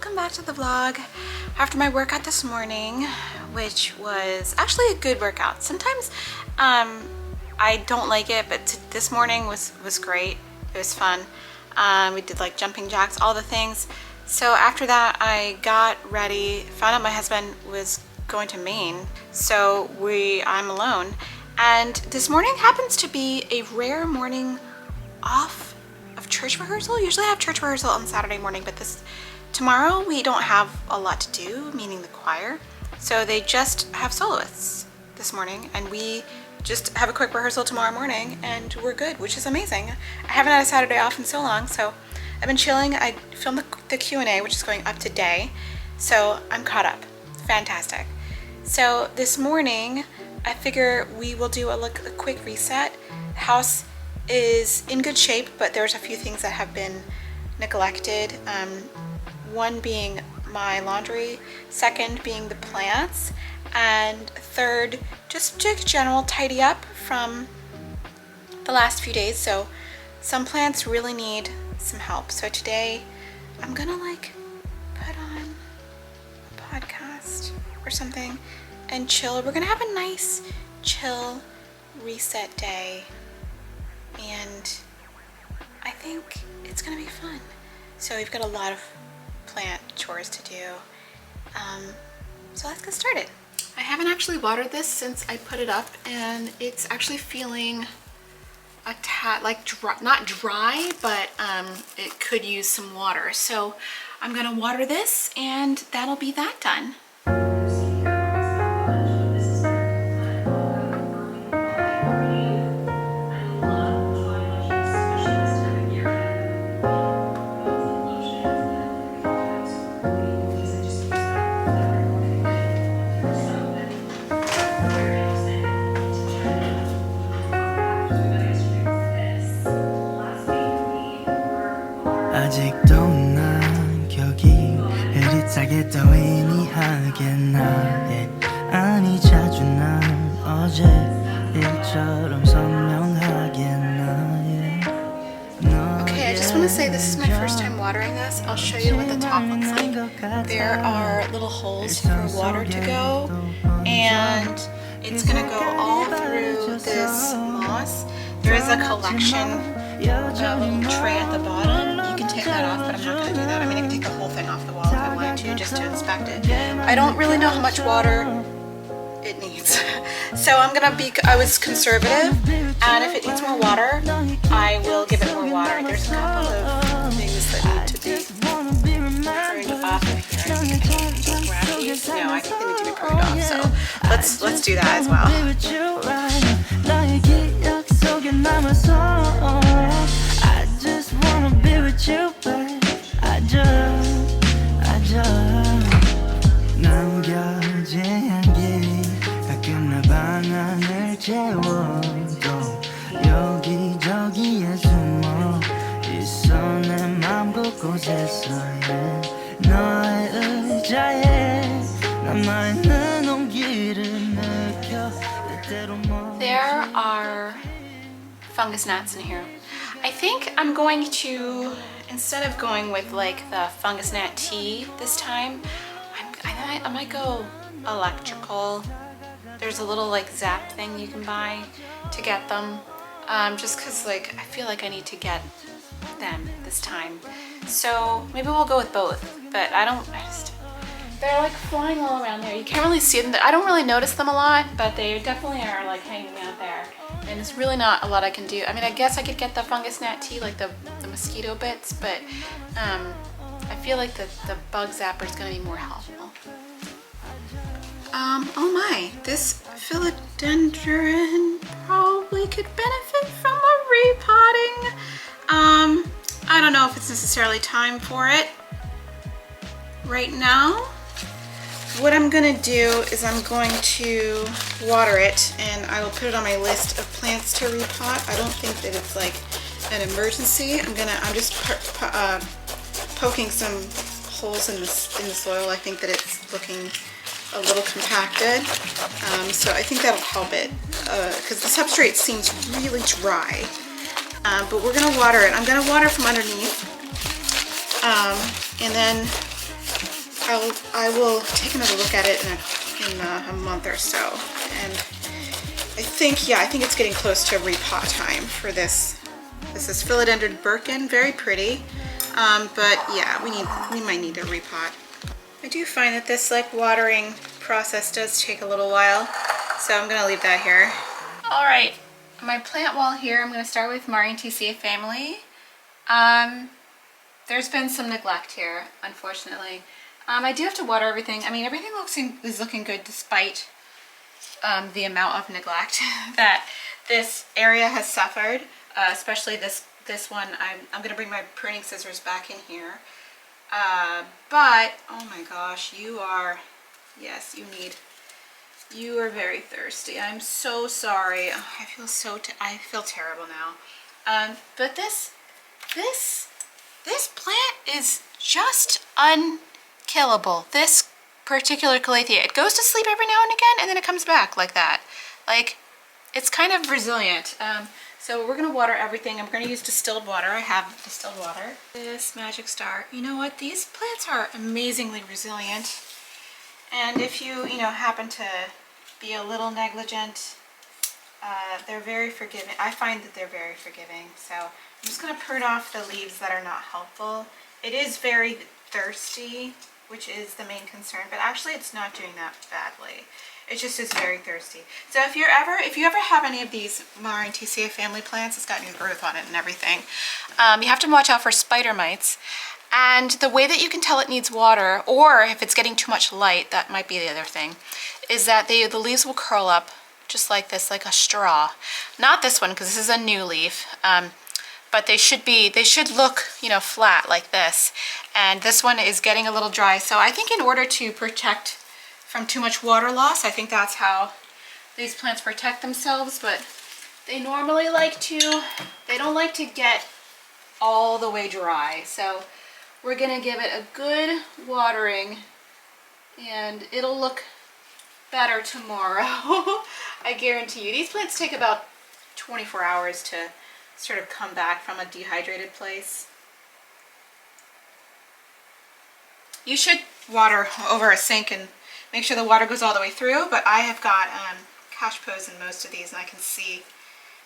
welcome back to the vlog. After my workout this morning, which was actually a good workout. Sometimes I don't like it, but this morning was great. It was fun. We did like jumping jacks, all the things. So after that I got ready, found out my husband was going to Maine, so I'm alone. And this morning happens to be a rare morning off of church rehearsal. Usually I have church rehearsal on Saturday morning, but tomorrow we don't have a lot to do, meaning the choir. So they just have soloists this morning, and we just have a quick rehearsal tomorrow morning and we're good, which is amazing. I haven't had a Saturday off in so long, so I've been chilling. I filmed the Q&A, which is going up today, so I'm caught up. Fantastic. So this morning I figure we will do a quick reset. The house is in good shape, but there's a few things that have been neglected. One being my laundry, second being the plants, and third, just to general tidy up from the last few days. So some plants really need some help. So today I'm gonna put on a podcast or something and chill. We're gonna have a nice chill reset day, and I think it's gonna be fun. So we've got a lot of plant chores to do, so let's get started. I haven't actually watered this since I put it up, and it's actually feeling a tad dry, not dry, but it could use some water. So I'm gonna water this and that'll be that done. 아직도 난 격이 흐릿하게 떠있니 하겠나. 아니 자주 난 어제 일처럼 선명하겠나. Okay, I just want to say this is my first time watering this. I'll show you what the top looks like. There are little holes for water to go, and it's gonna go all through this moss. There is a collection little tray at the bottom. You can take that off, but I'm not going to do that. I mean, I can take the whole thing off the wall if I wanted to, just to inspect it. I don't really know how much water it needs. So I was conservative, and if it needs more water, I will give it more water. There's a couple of things that need to be pruned off of here. I think I need to grab these. No, I think they need to be pruned off, so let's do that as well. I just wanna be with you, babe. I just 남겨진 향기 가끔 내 방안을 채워도 여기저기에 숨어 있어 내 맘 곳곳에서 너의 의자에 남아있는 온기를 느껴 때때로 There are fungus gnats in here. I think I'm going to, instead of going with the fungus gnat tea this time, I might go electrical. There's a little zap thing you can buy to get them, just because I feel like I need to get them this time. So maybe we'll go with both, but they're flying all around there. You can't really see them. I don't really notice them a lot, but they definitely are hanging out there. And there's really not a lot I can do. I mean, I guess I could get the fungus gnat tea, the mosquito bits, but I feel like the bug zapper is going to be more helpful. Oh my, this philodendron probably could benefit from a repotting. I don't know if it's necessarily time for it right now. What I'm gonna do is I'm going to water it, and I will put it on my list of plants to repot. I don't think that it's an emergency. I'm just poking some holes in the soil. I think that it's looking a little compacted, so I think that'll help it because the substrate seems really dry. But we're gonna water it. I'm gonna water from underneath, and then I will take another look at it in a month or so. And I think, yeah, I think it's getting close to repot time for this. This is philodendron Birkin, very pretty. But yeah, we might need a repot. I do find that this like watering process does take a little while, so I'm gonna leave that here. All right, my plant wall here, I'm gonna start with Maryantiaceae family. There's been some neglect here, unfortunately. I do have to water everything. I mean, everything is looking good despite the amount of neglect that this area has suffered, especially this one. I'm gonna bring my pruning scissors back in here. But oh my gosh, you are very thirsty. I'm so sorry. Oh, I feel terrible now. But this plant is just unkillable. This particular calathea, it goes to sleep every now and again, and then it comes back like that. Like, it's kind of resilient. So we're gonna water everything. I'm gonna use distilled water. I have distilled water. This Magic Star. You know what? These plants are amazingly resilient. And if you happen to be a little negligent, they're very forgiving. I find that they're very forgiving. So I'm just gonna prune off the leaves that are not helpful. It is very thirsty, which is the main concern, but actually it's not doing that badly. It just is very thirsty. So if you ever have any of these Maryantiaceae family plants, it's got new growth on it and everything, you have to watch out for spider mites. And the way that you can tell it needs water, or if it's getting too much light, that might be the other thing, is that the leaves will curl up just like this, like a straw. Not this one, because this is a new leaf. But they should look, flat like this. And this one is getting a little dry. So I think in order to protect from too much water loss, I think that's how these plants protect themselves. But they normally they don't like to get all the way dry. So we're gonna give it a good watering and it'll look better tomorrow. I guarantee you. These plants take about 24 hours to sort of come back from a dehydrated place. You should water over a sink and make sure the water goes all the way through, but I have got cash pose in most of these and I can see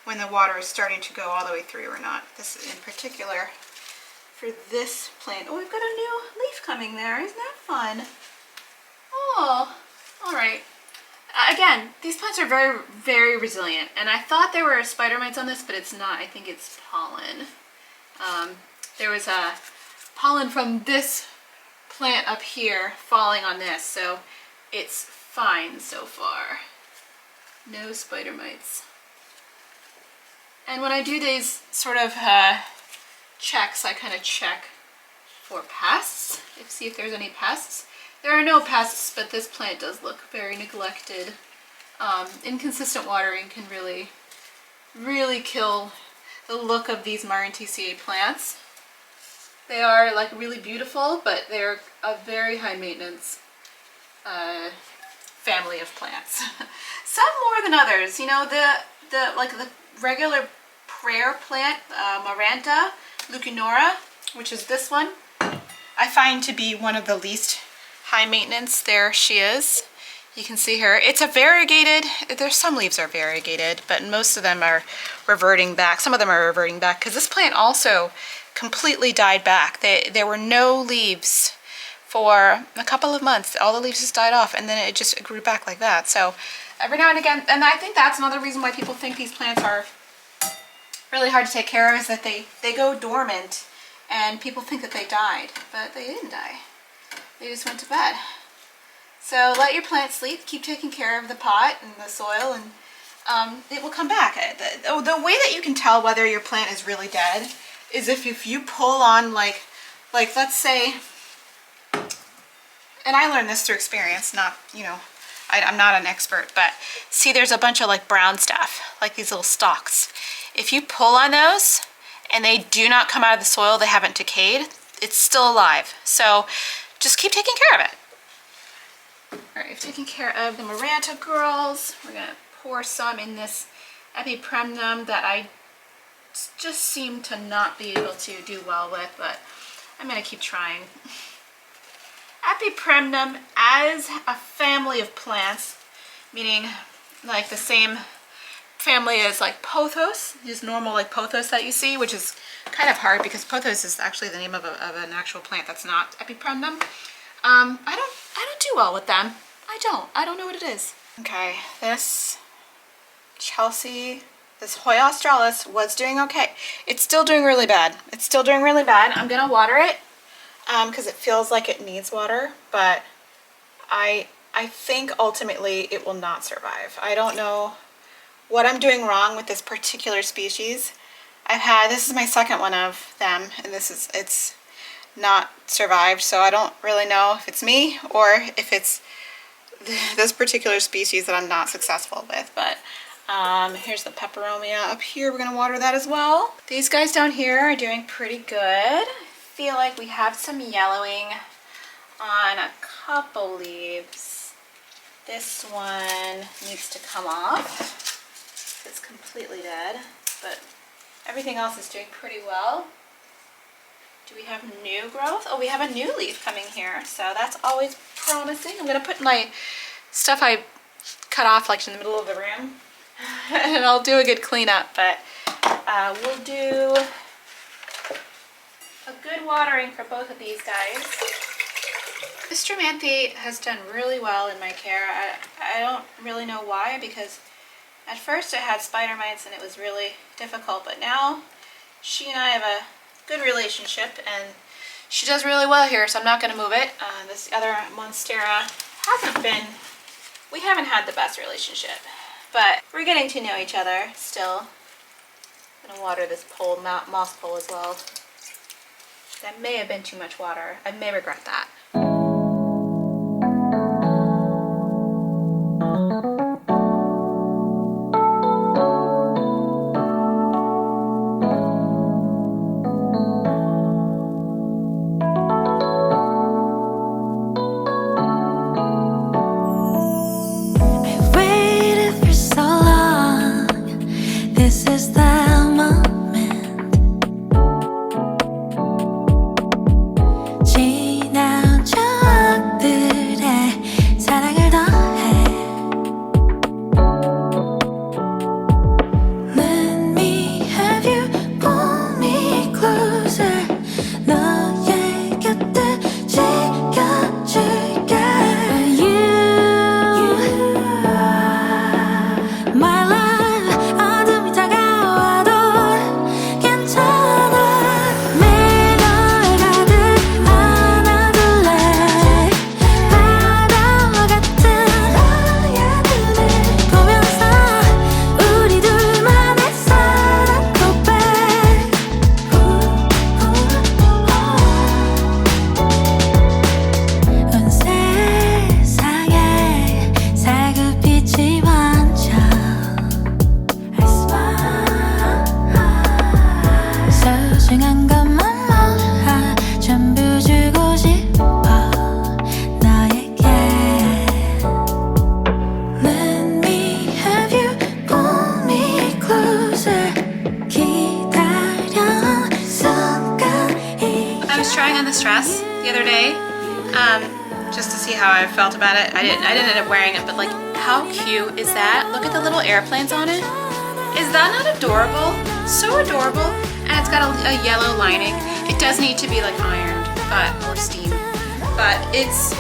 when the water is starting to go all the way through or not. This in particular for this plant. Oh, we've got a new leaf coming there. Isn't that fun? Oh, all right. Again, these plants are very, very resilient, and I thought there were spider mites on this, but it's not. I think it's pollen. There was a pollen from this plant up here falling on this, so it's fine so far. No spider mites. And when I do these sort of checks, I kind of check for pests, see if there's any pests. There are no pests, but this plant does look very neglected. Inconsistent watering can really, really kill the look of these Maryantiaceae plants. They are like really beautiful, but they're a very high maintenance family of plants. Some more than others. The regular prayer plant, Maranta leucanora, which is this one, I find to be one of the least high maintenance. There she is. You can see her. It's a variegated, there's some leaves are variegated, but most of them are reverting back. Some of them are reverting back because this plant also completely died back. There were no leaves for a couple of months. All the leaves just died off and then it just grew back like that. So every now and again, and I think that's another reason why people think these plants are really hard to take care of, is that they go dormant and people think that they died, but they didn't die. They just went to bed. So let your plant sleep, keep taking care of the pot and the soil, and it will come back. The way that you can tell whether your plant is really dead is if you pull on like let's say, and I learned this through experience, not, I'm not an expert, but see there's a bunch of like brown stuff, like these little stalks. If you pull on those and they do not come out of the soil, they haven't decayed, it's still alive. So just keep taking care of it. All right, we've taken care of the Maranta girls. We're gonna pour some in this epipremnum that I just seem to not be able to do well with, but I'm gonna keep trying. Epipremnum as a family of plants, meaning like the same family as like pothos, just normal like pothos that you see, which is kind of hard because pothos is actually the name of an actual plant that's not epipremnum. I don't do well with them. I don't know what it is. Okay, this Chelsea, this Hoya australis was doing okay. It's still doing really bad. It's still doing really bad. I'm gonna water it because it feels like it needs water, but I think ultimately it will not survive. I don't know what I'm doing wrong with this particular species. This is my second one of them, and it's not survived, so I don't really know if it's me or if it's this particular species that I'm not successful with. But here's the peperomia up here. We're gonna water that as well. These guys down here are doing pretty good. I feel like we have some yellowing on a couple leaves. This one needs to come off. It's completely dead, but everything else is doing pretty well. Do we have new growth? Oh, we have a new leaf coming here, so that's always promising. I'm gonna put my stuff I cut off like in the middle of the room and I'll do a good cleanup, but we'll do a good watering for both of these guys. This Stramanthe has done really well in my care. I don't really know why, because at first it had spider mites and it was really difficult, but now she and I have a good relationship and she does really well here, so I'm not going to move it. This other Monstera we haven't had the best relationship, but we're getting to know each other still. I'm going to water this pole, moss pole as well. That may have been too much water. I may regret that. The other day, just to see how I felt about it. I didn't end up wearing it, but like, how cute is that? Look at the little airplanes on it. Is that not adorable? So adorable. And it's got a yellow lining. It does need to be like ironed, or steamed, but it's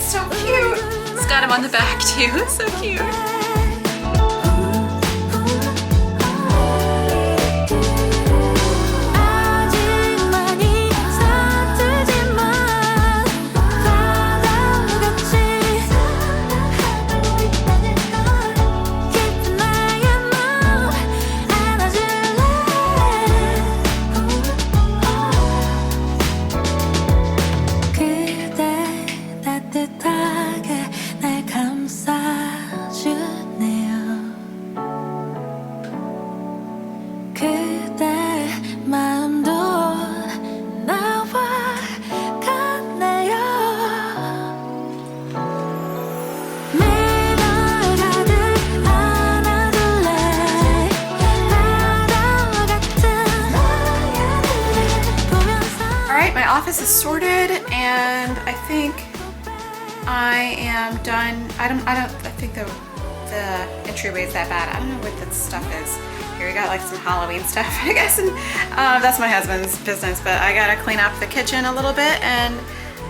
so cute. It's got him on the back too. It's so cute. 따뜻하게 날 감싸주 office is sorted, and I think I am done. I think the entryway is that bad. I don't know what that stuff is. Here we got like some Halloween stuff, I guess, and that's my husband's business, but I gotta clean up the kitchen a little bit, and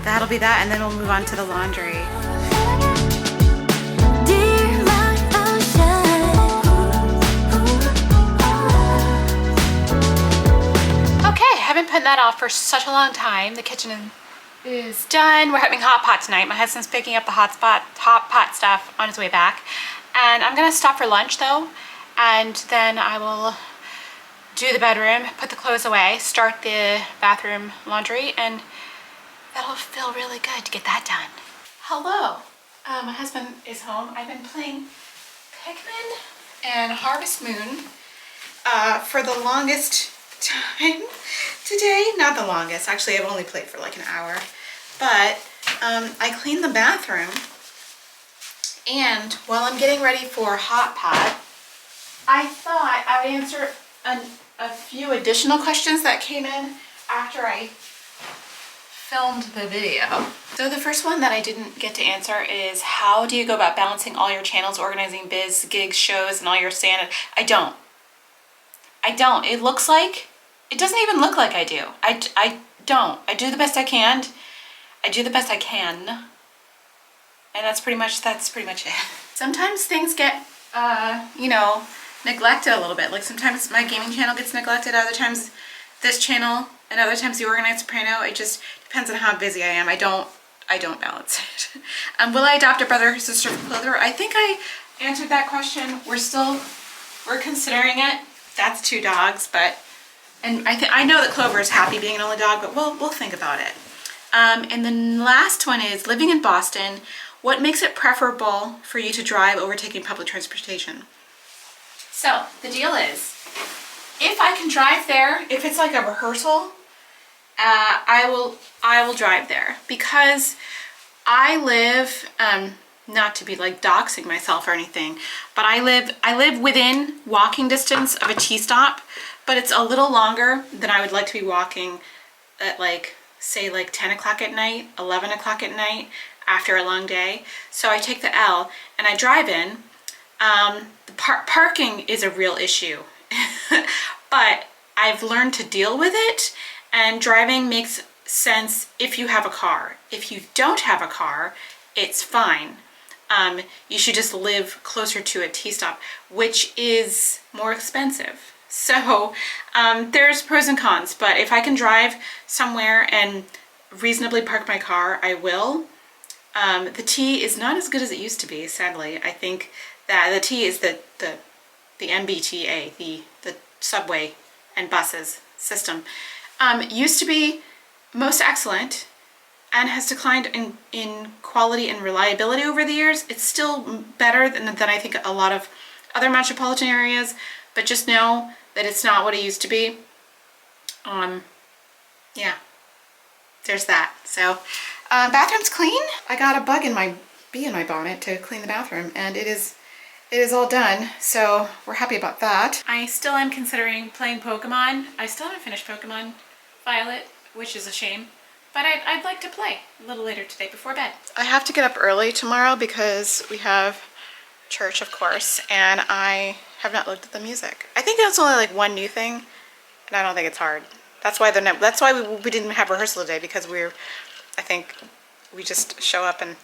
that'll be that, and then we'll move on to the laundry. Okay, I haven't put that off for such a long time. The kitchen is done. We're having hot pot tonight. My husband's picking up the hot pot stuff on his way back. And I'm gonna stop for lunch though, and then I will do the bedroom, put the clothes away, start the bathroom laundry, and that'll feel really good to get that done. Hello, my husband is home. I've been playing Pikmin and Harvest Moon for the longest time today. Not the longest, actually I've only played for like an hour, but I cleaned the bathroom, and while I'm getting ready for hot pot, I thought I would answer a few additional questions that came in after I filmed the video. So the first one that I didn't get to answer is, how do you go about balancing all your channels, organizing biz, gigs, shows, and all your stand? I don't. It looks like, it doesn't even look like I do. I don't. I do the best I can. And that's pretty much it. Sometimes things get, you know, neglected a little bit. Like sometimes my gaming channel gets neglected, other times this channel, and other times the Organized Soprano. It just depends on how busy I am. I don't balance it. Will I adopt a brother or sister from Clover? I think I answered that question. We're considering it. That's 2 dogs, but, and I know that Clover is happy being an only dog, but we'll think about it. And the last one is, living in Boston, what makes it preferable for you to drive over taking public transportation? So the deal is, if I can drive there, if it's like a rehearsal, I will drive there, because I live, not to be like doxing myself or anything, but I live within walking distance of a T-stop, but it's a little longer than I would like to be walking at, like, say like 10 o'clock at night, 11 o'clock at night after a long day. So I take the L and I drive in. The parking is a real issue, but I've learned to deal with it, and driving makes sense if you have a car. If you don't have a car, it's fine. You should just live closer to a T-stop, which is more expensive. So there's pros and cons, but if I can drive somewhere and reasonably park my car, I will. The T is not as good as it used to be, sadly. I think that the T is the MBTA, the subway and buses system. Used to be most excellent and has declined in quality and reliability over the years. It's still better than I think a lot of other metropolitan areas, but just know that it's not what it used to be. Yeah, there's that. So bathroom's clean. I got a bee in my bonnet to clean the bathroom, and it is all done, so we're happy about that. I still am considering playing Pokemon. I still haven't finished Pokemon Violet, which is a shame, but I'd like to play a little later today before bed. I have to get up early tomorrow because we have church, of course, and I have not looked at the music. I think that's only like one new thing, and I don't think it's hard. That's why we didn't have rehearsal today, because I think we just show up and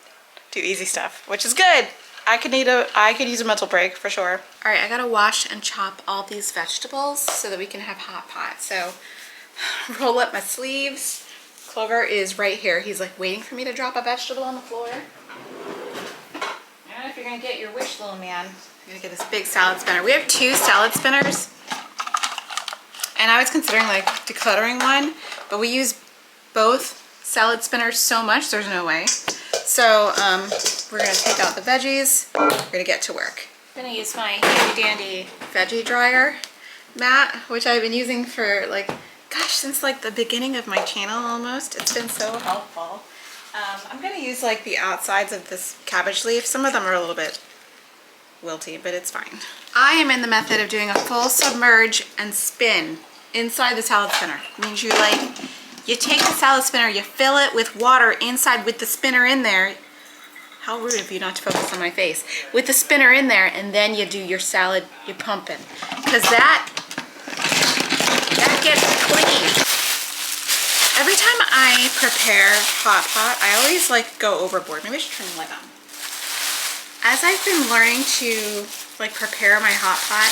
do easy stuff, which is good. I could use a mental break for sure. All right, I gotta wash and chop all these vegetables so that we can have hot pot. So roll up my sleeves. Clover is right here. He's like waiting for me to drop a vegetable on the floor. I don't know if you're gonna get your wish, little man. I'm gonna get this big salad spinner. We have 2 salad spinners, and I was considering like decluttering one, but we use both salad spinners so much there's no way. So we're gonna take out the veggies. We're gonna get to work. I'm gonna use my handy dandy veggie dryer mat, which I've been using for like, gosh, since like the beginning of my channel almost. It's been so helpful. I'm gonna use like the outsides of this cabbage leaf. Some of them are a little bit wilty, but it's fine. I am in the method of doing a full submerge and spin inside the salad spinner. It means you You take the salad spinner, you fill it with water inside with the spinner in there. How rude of you not to focus on my face. With the spinner in there, and then you do your salad, you pump it. Because that gets clean. Every time I prepare hot pot, I always like go overboard. Maybe I should turn the light on. As I've been learning to like prepare my hot pot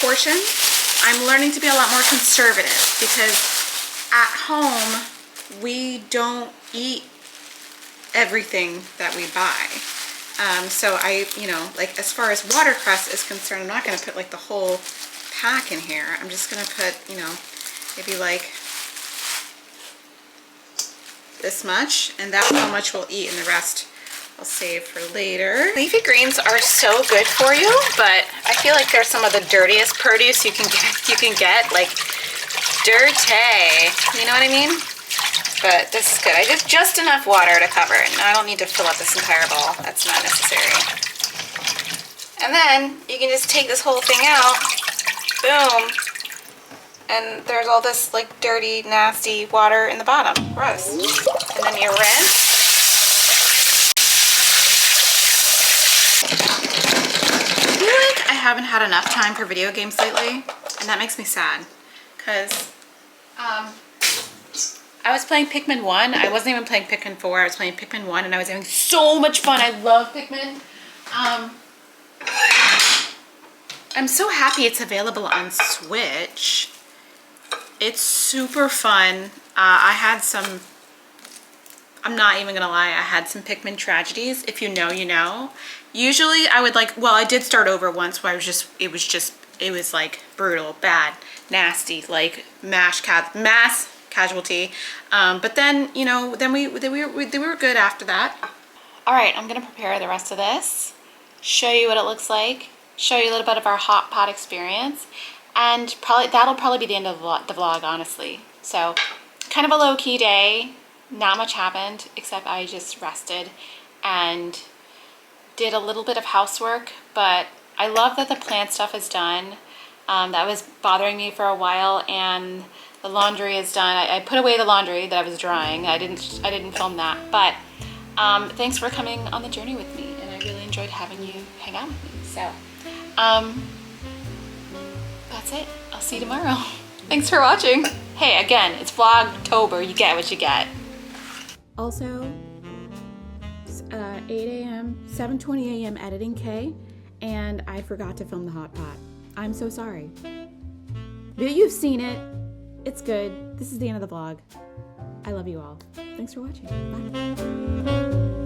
portion, I'm learning to be a lot more conservative because at home we don't eat everything that we buy. So I, you know, like as far as watercress is concerned, I'm not going to put like the whole pack in here. I'm just going to put, you know, maybe like this much, and that's how much we'll eat, and the rest I'll save for later. Leafy greens are so good for you, but I feel like they're some of the dirtiest produce you can get, like dirty. You know what I mean? But this is good. I did just enough water to cover it. Now I don't need to fill up this entire bowl. That's not necessary. And then you can just take this whole thing out. Boom. And there's all this like dirty, nasty water in the bottom. Gross. And then you rinse. I feel like I haven't had enough time for video games lately, and that makes me sad. Because I was playing Pikmin 1. I wasn't even playing Pikmin 4. I was playing Pikmin 1, and I was having so much fun. I love Pikmin. I'm so happy it's available on Switch. It's super fun. I had some, I'm not even gonna lie, I had some Pikmin tragedies. If you know, you know. Usually I would like, well, I did start over once where it was like brutal, bad, nasty, like mass casualty. But then, you know, then we were good after that. All right, I'm gonna prepare the rest of this, show you what it looks like, show you a little bit of our hot pot experience, and that'll probably be the end of the vlog, honestly. So kind of a low-key day, not much happened, except I just rested and did a little bit of housework, but I love that the plant stuff is done. That was bothering me for a while, and the laundry is done. I put away the laundry that I was drying. I didn't film that, but thanks for coming on the journey with me, and I really enjoyed having you hang out with me. So that's it. I'll see you tomorrow. Thanks for watching. Hey, again, it's Vlogtober. You get what you get. Also, 8 a.m., 7:20 a.m. editing K, and I forgot to film the hot pot. I'm so sorry. But you've seen it. It's good. This is the end of the vlog. I love you all. Thanks for watching. Bye.